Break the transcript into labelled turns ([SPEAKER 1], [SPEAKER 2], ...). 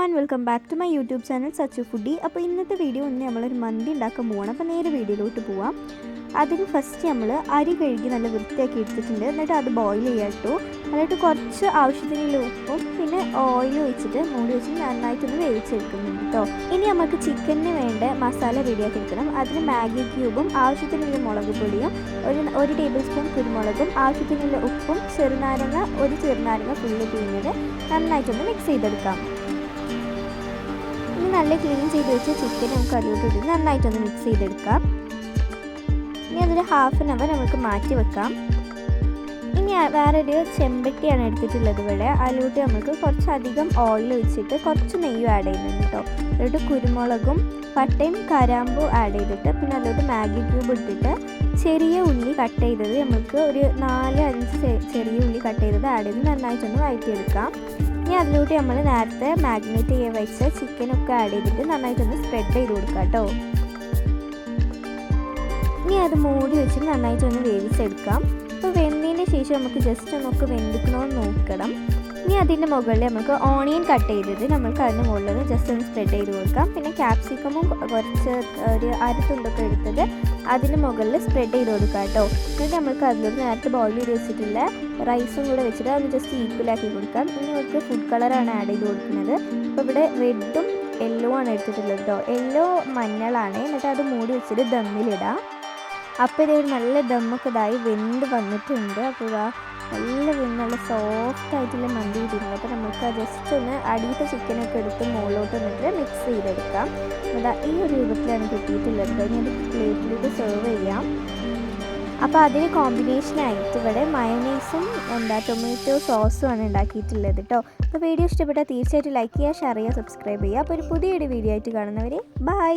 [SPEAKER 1] everyone, welcome back to my YouTube channel Sachu Foodie. അപ്പോൾ ഇന്നത്തെ video നമ്മളൊരു മന്തി ഉണ്ടാക്കാൻ പോവാണ്. അപ്പോൾ നേരെ വീഡിയോയിലോട്ട് പോവാം. അതിന് ഫസ്റ്റ് നമ്മൾ അരി കഴുകി നല്ല വൃത്തിയാക്കി എടുത്തിട്ടുണ്ട്. എന്നിട്ട് അത് ബോയിൽ ചെയ്യാട്ടോ. എന്നിട്ട് കുറച്ച് ആവശ്യത്തിനുള്ള ഉപ്പും പിന്നെ ഓയിൽ ഒഴിച്ചിട്ട് മൂടി വെച്ച് നന്നായിട്ടൊന്ന് വേവിച്ചെടുക്കുന്നുണ്ട് കേട്ടോ. ഇനി നമുക്ക് ചിക്കനിന് വേണ്ട മസാല റെഡിയാക്കി എടുക്കണം. അതിന് മാഗി ക്യൂബും ആവശ്യത്തിനുള്ള മുളക് പൊടിയും ഒരു ടേബിൾ സ്പൂൺ കുരുമുളകും ആവശ്യത്തിനുള്ള ഉപ്പും ഒരു ചെറുനാരങ്ങ ഫുള്ള് പിഴിഞ്ഞത് നന്നായിട്ടൊന്ന് മിക്സ് ചെയ്തെടുക്കാം. ഇനി നല്ല ക്ലീൻ ചെയ്ത് വെച്ച ചിക്കൻ നമുക്ക് അതിലോട്ട് ഇട്ട് നന്നായിട്ടൊന്ന് മിക്സ് ചെയ്തെടുക്കാം. ഇനി അതൊരു ഹാഫ് ആൻ അവർ നമുക്ക് മാറ്റി വെക്കാം. ഇനി വേറൊരു ചെമ്പട്ടിയാണ് എടുത്തിട്ടുള്ളത് ഇവിടെ. അതിലോട്ട് നമുക്ക് കുറച്ചധികം ഓയിൽ ഒഴിച്ചിട്ട് കുറച്ച് നെയ്യും ആഡ് ചെയ്യുന്നുണ്ട് കേട്ടോ. അതിലോട്ട് കുരുമുളകും പട്ടയും കരാമ്പും ആഡ് ചെയ്തിട്ട് പിന്നെ അതിലോട്ട് മാഗി ക്യൂബ് ഇട്ടിട്ട് ചെറിയ ഉള്ളി കട്ട് ചെയ്തത് നമുക്ക് ഒരു 4-5 ചെറിയ ഉള്ളി കട്ട് ചെയ്തത് ആഡ് ചെയ്ത് നന്നായിട്ടൊന്ന് വഴറ്റിയെടുക്കാം. ഇനി അതിലോട്ട് നമ്മൾ നേരത്തെ മാഗ്നേറ്റ് ചെയ്യാൻ വെച്ച ചിക്കനൊക്കെ ആഡ് ചെയ്തിട്ട് നന്നായിട്ടൊന്ന് സ്പ്രെഡ് ചെയ്ത് കൊടുക്കാം കേട്ടോ. ഇനി അത് മൂടി വെച്ചിട്ട് നന്നായിട്ടൊന്ന് വേവിച്ചെടുക്കാം. അപ്പോൾ വെന്തതിന് ശേഷം നമുക്ക് ജസ്റ്റ് നമുക്ക് വെന്തിക്കണമെന്ന് നോക്കണം. ഇനി അതിൻ്റെ മുകളിൽ നമുക്ക് ഓണിയൻ കട്ട് ചെയ്തത് നമുക്ക് അതിൻ്റെ മുകളിൽ ജസ്റ്റ് ഒന്ന് സ്പ്രെഡ് ചെയ്ത് കൊടുക്കാം. പിന്നെ ക്യാപ്സിക്കമും കുറച്ച് ഒരു അരത്തുണ്ടൊക്കെ എടുത്തത് അതിന് മുകളിൽ സ്പ്രെഡ് ചെയ്ത് കൊടുക്കാം കേട്ടോ. എന്നിട്ട് നമുക്ക് അതിലൊരു നേരത്തെ ബോയിൽ ചെയ്ത് വെച്ചിട്ടുള്ള റൈസും കൂടെ വെച്ചിട്ട് അത് ജസ്റ്റ് ഈക്വലാക്കി കൊടുക്കാം. ഇനി നമുക്ക് ഫുഡ് കളറാണ് ആഡ് ചെയ്ത് കൊടുക്കുന്നത്. അപ്പോൾ ഇവിടെ റെഡും യെല്ലോ ആണ് എടുത്തിട്ടുള്ളത് കേട്ടോ. യെല്ലോ മഞ്ഞളാണ്. എന്നിട്ട് അത് മൂടി വെച്ചിട്ട് ദമ്മിലിടാം. അപ്പോൾ ഇതൊരു നല്ല ദമ്മൊക്കെ ഇതായി വെന്ത് വന്നിട്ടുണ്ട്. അപ്പോൾ നല്ല സോഫ്റ്റ് ആയിട്ടുള്ള മന്തി കിട്ടിയിട്ടുണ്ട്. അപ്പോൾ നമുക്ക് ജസ്റ്റ് ഒന്ന് അടിയത്തെ ചിക്കനൊക്കെ എടുത്ത് മുകളിലോട്ട് വന്നിട്ട് മിക്സ് ചെയ്തെടുക്കാം. ഈ ഒരു രൂപത്തിലാണ് കിട്ടിയിട്ടുള്ളത്. ഇനി അത് പ്ലേറ്റിലേക്ക് സെർവ് ചെയ്യാം. അപ്പോൾ അതിന് കോമ്പിനേഷനായിട്ട് ഇവിടെ മയോണൈസും ടൊമാറ്റോ സോസും ആണ് ഉണ്ടാക്കിയിട്ടുള്ളത് കേട്ടോ. അപ്പോൾ വീഡിയോ ഇഷ്ടപ്പെട്ടാൽ തീർച്ചയായിട്ടും ലൈക്ക് ചെയ്യുക, ഷെയർ ചെയ്യുക, സബ്സ്ക്രൈബ് ചെയ്യുക. അപ്പോൾ ഒരു പുതിയൊരു വീഡിയോ ആയിട്ട് കാണുന്നവരെ ബൈ.